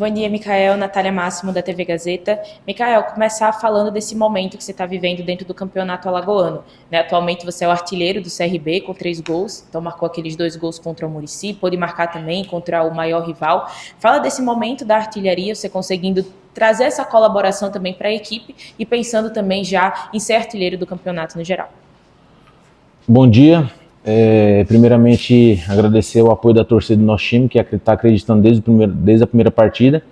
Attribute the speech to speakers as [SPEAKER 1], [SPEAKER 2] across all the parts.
[SPEAKER 1] Bom dia, Micael. Natália Máximo, da TV Gazeta. Micael, começar falando desse momento que você está vivendo dentro do campeonato alagoano. Né? Atualmente você é o artilheiro do CRB com 3 gols, então marcou aqueles 2 gols contra o Muricy, pôde marcar também contra o maior rival. Fala desse momento da artilharia, você conseguindo trazer essa colaboração também para a equipe e pensando também já em ser artilheiro do campeonato no geral.
[SPEAKER 2] Bom dia. Primeiramente, agradecer o apoio da torcida do nosso time, que está acreditando desde a primeira partida,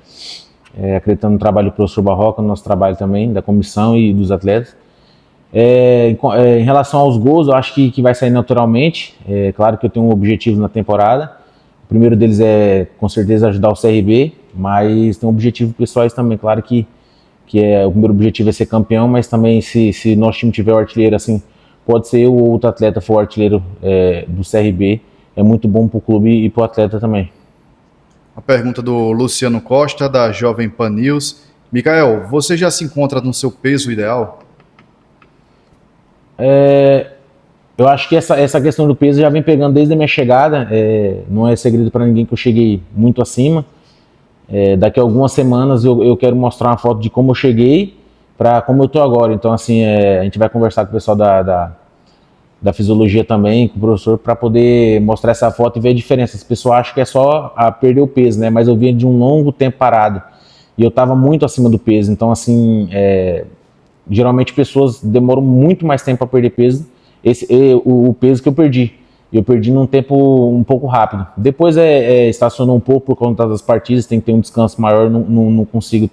[SPEAKER 2] acreditando no trabalho do professor Barroca, no nosso trabalho também, da comissão e dos atletas. Em relação aos gols, eu acho que vai sair naturalmente. Claro que eu tenho um objetivo na temporada. O primeiro deles é, com certeza, ajudar o CRB, mas tem objetivos pessoais também. Claro que o primeiro objetivo é ser campeão, mas também se nosso time tiver o artilheiro assim, pode ser o outro atleta for o artilheiro do CRB, é muito bom para o clube e para o atleta também.
[SPEAKER 3] A pergunta do Luciano Costa, da Jovem Pan News. Micael, você já se encontra no seu peso ideal?
[SPEAKER 2] Eu acho que essa questão do peso já vem pegando desde a minha chegada, não é segredo para ninguém que eu cheguei muito acima. Daqui a algumas semanas eu quero mostrar uma foto de como eu cheguei para como eu estou agora. Então, assim, a gente vai conversar com o pessoal da fisiologia também, com o professor, para poder mostrar essa foto e ver a diferença. As pessoas acham que é só perder o peso, né? Mas eu vinha de um longo tempo parado e eu estava muito acima do peso. Então, assim, geralmente pessoas demoram muito mais tempo para perder peso, o peso que eu perdi. Eu perdi num tempo um pouco rápido. Depois estacionou um pouco por conta das partidas, tem que ter um descanso maior, não consigo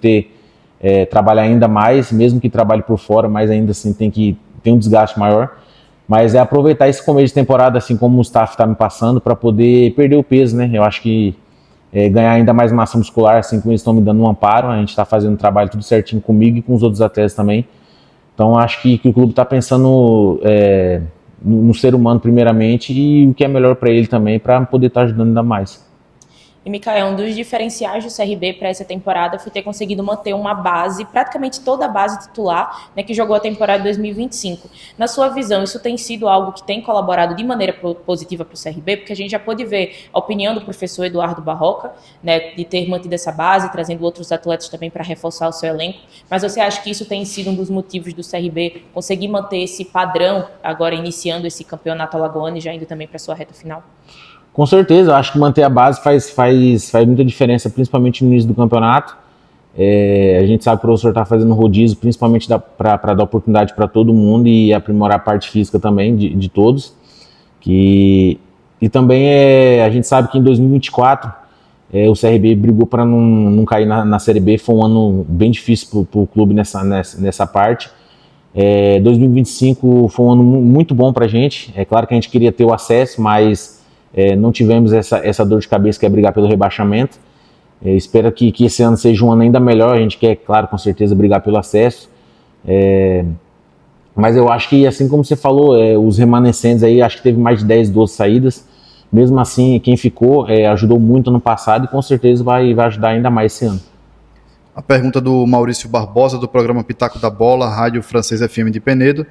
[SPEAKER 2] trabalhar ainda mais, mesmo que trabalhe por fora, mas ainda assim tem um desgaste maior. Mas é aproveitar esse começo de temporada, assim como o staff está me passando, para poder perder o peso, né? Eu acho que ganhar ainda mais massa muscular, assim como eles estão me dando um amparo, a gente está fazendo o trabalho tudo certinho comigo e com os outros atletas também. Então acho que o clube está pensando no ser humano primeiramente e o que é melhor para ele também, para poder estar ajudando ainda mais.
[SPEAKER 1] E, Micael, um dos diferenciais do CRB para essa temporada foi ter conseguido manter uma base, praticamente toda a base titular, né, que jogou a temporada de 2025. Na sua visão, isso tem sido algo que tem colaborado de maneira positiva para o CRB? Porque a gente já pôde ver a opinião do professor Eduardo Barroca, né, de ter mantido essa base, trazendo outros atletas também para reforçar o seu elenco. Mas você acha que isso tem sido um dos motivos do CRB conseguir manter esse padrão, agora iniciando esse campeonato alagoano e já indo também para a sua reta final?
[SPEAKER 2] Com certeza, eu acho que manter a base faz muita diferença, principalmente no início do campeonato. A gente sabe que o professor está fazendo rodízio, principalmente para dar oportunidade para todo mundo e aprimorar a parte física também de todos. E também a gente sabe que em 2024 o CRB brigou para não cair na Série B, foi um ano bem difícil para o clube nessa parte. 2025 foi um ano muito bom para a gente, é claro que a gente queria ter o acesso, mas não tivemos essa dor de cabeça que é brigar pelo rebaixamento. Espero que esse ano seja um ano ainda melhor. A gente quer, claro, com certeza, brigar pelo acesso. Mas eu acho que, assim como você falou, os remanescentes aí, acho que teve mais de 10, 12 saídas. Mesmo assim, quem ficou ajudou muito no passado e com certeza vai ajudar ainda mais esse ano.
[SPEAKER 3] A pergunta do Maurício Barbosa, do programa Pitaco da Bola, Rádio Francês FM de Penedo.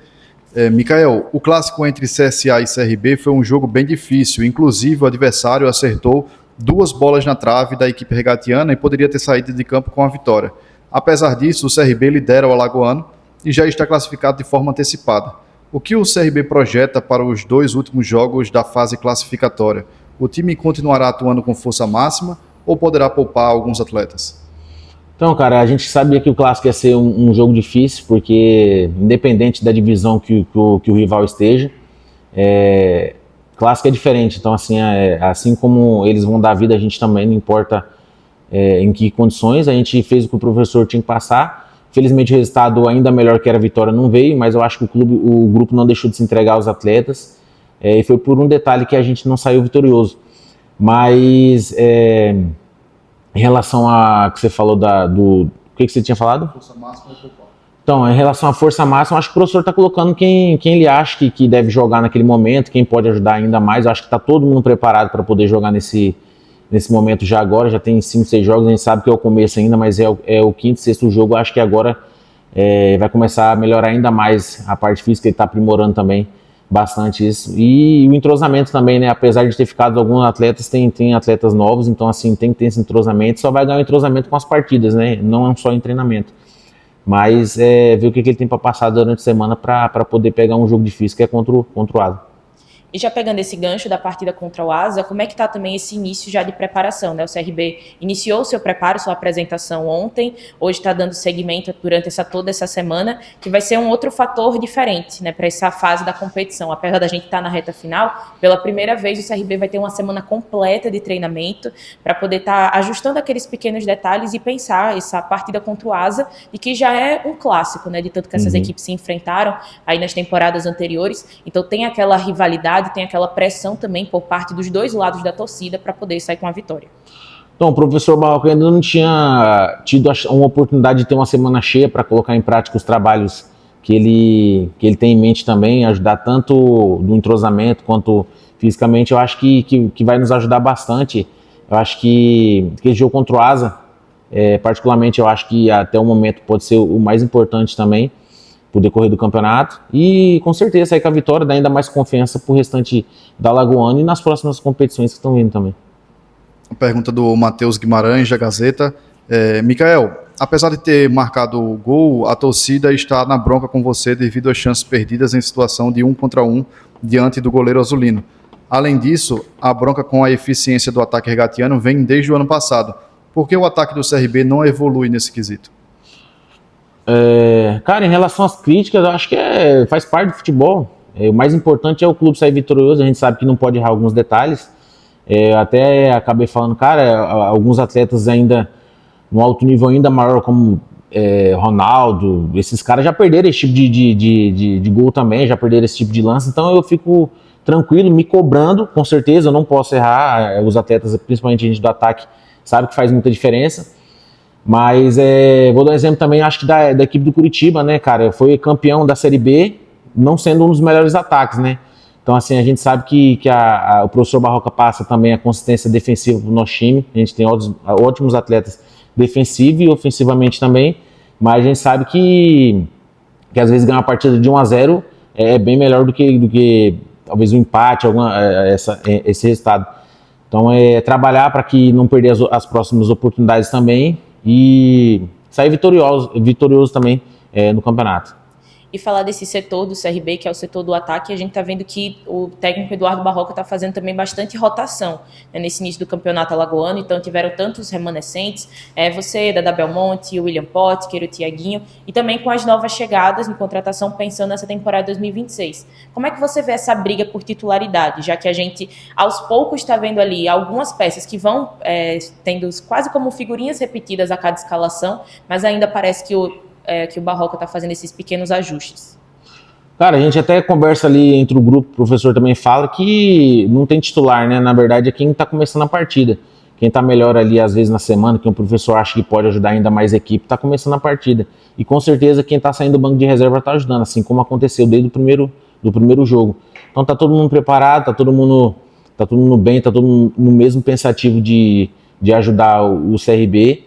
[SPEAKER 3] Micael, o clássico entre CSA e CRB foi um jogo bem difícil, inclusive o adversário acertou 2 bolas na trave da equipe regatiana e poderia ter saído de campo com a vitória. Apesar disso, o CRB lidera o alagoano e já está classificado de forma antecipada. O que o CRB projeta para os 2 últimos jogos da fase classificatória? O time continuará atuando com força máxima ou poderá poupar alguns atletas?
[SPEAKER 2] Então, cara, a gente sabia que o clássico ia ser um jogo difícil, porque independente da divisão que o rival esteja, clássico é diferente. Então, assim como eles vão dar vida, a gente também, não importa em que condições. A gente fez o que o professor tinha que passar. Felizmente o resultado ainda melhor que era a vitória não veio, mas eu acho que o grupo não deixou de se entregar aos atletas. E foi por um detalhe que a gente não saiu vitorioso. Mas em relação a que você falou o que você tinha falado?
[SPEAKER 3] Força máxima e poupar.
[SPEAKER 2] Então, em relação à força máxima, acho que o professor está colocando quem ele acha que deve jogar naquele momento, quem pode ajudar ainda mais. Eu acho que está todo mundo preparado para poder jogar nesse momento já agora. Já tem 5, 6 jogos, a gente sabe que é o começo ainda, mas é o 5º, 6º jogo. Eu acho que agora vai começar a melhorar ainda mais a parte física, ele está aprimorando também bastante isso. E o entrosamento também, né? Apesar de ter ficado alguns atletas, tem atletas novos, então assim, tem que ter esse entrosamento. Só vai ganhar o entrosamento com as partidas, né? Não só em treinamento. Mas ver o que ele tem para passar durante a semana para poder pegar um jogo difícil que é contra o Asa.
[SPEAKER 1] E já pegando esse gancho da partida contra o Asa, como é que está também esse início já de preparação, né? O CRB iniciou o seu preparo, sua apresentação ontem, hoje está dando seguimento durante toda essa semana, que vai ser um outro fator diferente, né, para essa fase da competição. Apesar da gente estar na reta final, pela primeira vez o CRB vai ter uma semana completa de treinamento para poder estar ajustando aqueles pequenos detalhes e pensar essa partida contra o Asa, e que já é um clássico, né, de tanto que essas equipes se enfrentaram aí nas temporadas anteriores. Então tem aquela rivalidade, tem aquela pressão também por parte dos dois lados da torcida para poder sair com a vitória.
[SPEAKER 2] Então, o professor Barroca ainda não tinha tido uma oportunidade de ter uma semana cheia para colocar em prática os trabalhos que ele tem em mente também, ajudar tanto no entrosamento quanto fisicamente. Eu acho que vai nos ajudar bastante. Eu acho que esse jogo contra o Asa, particularmente, eu acho que até o momento pode ser o mais importante também pro decorrer do campeonato, e com certeza sair com a vitória dá ainda mais confiança pro restante da Alagoana e nas próximas competições que estão vindo também.
[SPEAKER 3] A pergunta do Matheus Guimarães, da Gazeta. Mikael, apesar de ter marcado o gol, a torcida está na bronca com você devido às chances perdidas em situação de 1 contra 1 diante do goleiro azulino. Além disso, a bronca com a eficiência do ataque regatiano vem desde o ano passado. Por que o ataque do CRB não evolui nesse quesito?
[SPEAKER 2] Cara, em relação às críticas, eu acho que faz parte do futebol. O mais importante é o clube sair vitorioso. A gente sabe que não pode errar alguns detalhes. Até acabei falando, cara, alguns atletas ainda no alto nível ainda maior, como Ronaldo, esses caras já perderam esse tipo de gol também, já perderam esse tipo de lance. Então eu fico tranquilo, me cobrando, com certeza. Eu não posso errar. Os atletas, principalmente a gente do ataque, sabe que faz muita diferença. Mas vou dar um exemplo também, acho que da equipe do Curitiba, né, cara? Foi campeão da Série B, não sendo um dos melhores ataques, né? Então, assim, a gente sabe que o professor Barroca passa também a consistência defensiva pro nosso time. A gente tem ótimos atletas defensivos e ofensivamente também, mas a gente sabe que às vezes ganhar uma partida de 1-0 é bem melhor do que talvez um empate, esse resultado. Então, trabalhar para que não perder as próximas oportunidades também, e sair vitorioso também no campeonato.
[SPEAKER 1] E falar desse setor do CRB, que é o setor do ataque, a gente está vendo que o técnico Eduardo Barroca está fazendo também bastante rotação, né, nesse início do campeonato alagoano. Então tiveram tantos remanescentes, você, Dada Belmonte, o William Potker, o Tiaguinho, e também com as novas chegadas em contratação, pensando nessa temporada 2026. Como é que você vê essa briga por titularidade, já que a gente aos poucos está vendo ali algumas peças que vão tendo quase como figurinhas repetidas a cada escalação, mas ainda parece que o Barroca está fazendo esses pequenos ajustes?
[SPEAKER 2] Cara, a gente até conversa ali entre o grupo, o professor também fala que não tem titular, né? Na verdade é quem está começando a partida. Quem está melhor ali, às vezes, na semana, que o professor acha que pode ajudar ainda mais a equipe, está começando a partida. E com certeza quem está saindo do banco de reserva está ajudando, assim como aconteceu desde do primeiro jogo. Então tá todo mundo preparado, tá todo mundo bem, tá todo mundo no mesmo pensativo de ajudar o CRB.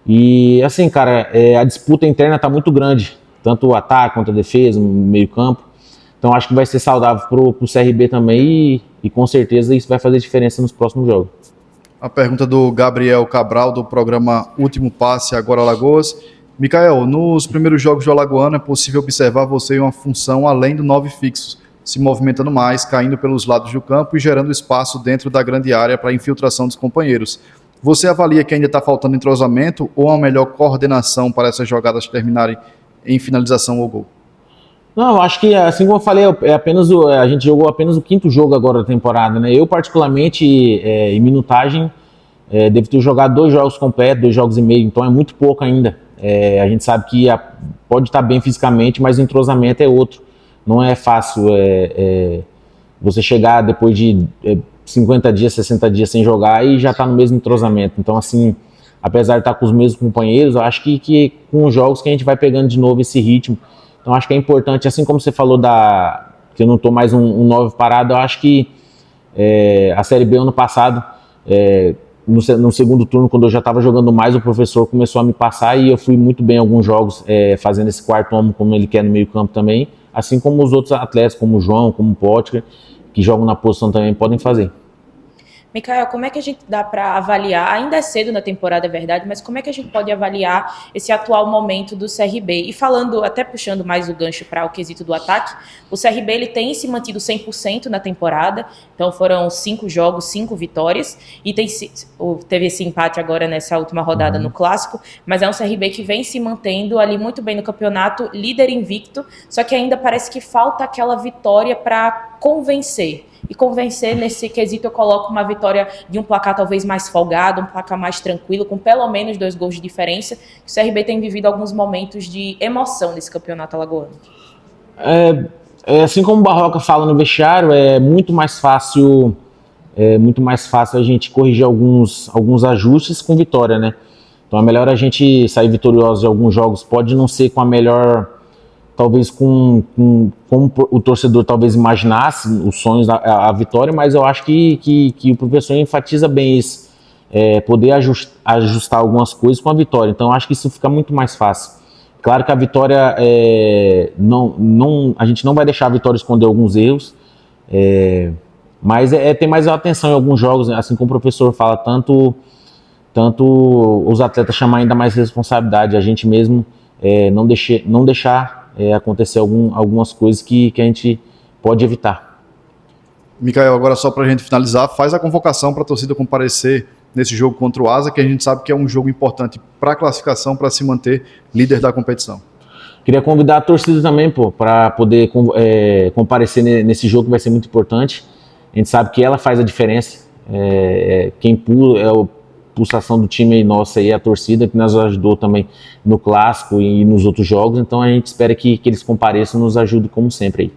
[SPEAKER 2] E assim, cara, a disputa interna tá muito grande, tanto o ataque quanto a defesa, no meio campo. Então acho que vai ser saudável pro CRB também e com certeza isso vai fazer diferença nos próximos jogos.
[SPEAKER 3] A pergunta do Gabriel Cabral, do programa Último Passe, Agora Alagoas. Mikael, nos primeiros jogos do Alagoano é possível observar você em uma função além do 9 fixo, se movimentando mais, caindo pelos lados do campo e gerando espaço dentro da grande área para a infiltração dos companheiros. Você avalia que ainda está faltando entrosamento ou uma melhor coordenação para essas jogadas terminarem em finalização ou gol?
[SPEAKER 2] Não, acho que, assim como eu falei, a gente jogou apenas o 5º jogo agora da temporada, né? Eu, particularmente, em minutagem, devo ter jogado 2 jogos completos, 2 jogos e meio, então é muito pouco ainda. A gente sabe que pode estar bem fisicamente, mas o entrosamento é outro. Não é fácil você chegar depois de 50 dias, 60 dias sem jogar e já está no mesmo entrosamento. Então, assim, apesar de estar com os mesmos companheiros, eu acho que com os jogos que a gente vai pegando de novo esse ritmo. Então, acho que é importante, assim como você falou que eu não estou mais um 9 parado, eu acho que a Série B ano passado, no segundo turno, quando eu já estava jogando mais, o professor começou a me passar e eu fui muito bem em alguns jogos, fazendo esse quarto homem como ele quer no meio campo também. assim como os outros atletas, como o João, como o Potker, que jogam na posição também, podem fazer.
[SPEAKER 1] Mikael, como é que a gente dá para avaliar, ainda é cedo na temporada, é verdade, mas como é que a gente pode avaliar esse atual momento do CRB? E falando, até puxando mais o gancho para o quesito do ataque, o CRB ele tem se mantido 100% na temporada, então foram 5 jogos, 5 vitórias, e teve esse empate agora nessa última rodada no Clássico, mas é um CRB que vem se mantendo ali muito bem no campeonato, líder invicto, só que ainda parece que falta aquela vitória para convencer. E convencer nesse quesito eu coloco uma vitória de um placar talvez mais folgado, um placar mais tranquilo, com pelo menos 2 gols de diferença. O CRB tem vivido alguns momentos de emoção nesse campeonato alagoano.
[SPEAKER 2] Assim como o Barroca fala no vestiário, é muito mais fácil a gente corrigir alguns ajustes com vitória, né? Então é melhor a gente sair vitorioso de alguns jogos, pode não ser com a melhor, talvez como o torcedor talvez imaginasse os sonhos da vitória, mas eu acho que o professor enfatiza bem isso, poder ajustar algumas coisas com a vitória, então eu acho que isso fica muito mais fácil. Claro que a vitória, a gente não vai deixar a vitória esconder alguns erros, mas ter mais atenção em alguns jogos, assim como o professor fala, tanto os atletas chamar ainda mais responsabilidade, a gente mesmo não deixar acontecer algumas coisas que a gente pode evitar.
[SPEAKER 3] Mikael, agora só para a gente finalizar, faz a convocação para a torcida comparecer nesse jogo contra o Asa, que a gente sabe que é um jogo importante para a classificação, para se manter líder da competição.
[SPEAKER 2] Queria convidar a torcida também, para poder comparecer nesse jogo, que vai ser muito importante. A gente sabe que ela faz a diferença. Quem pula a pulsação do time nosso aí, a torcida, que nos ajudou também no Clássico e nos outros jogos. Então a gente espera que eles compareçam e nos ajudem como sempre aí.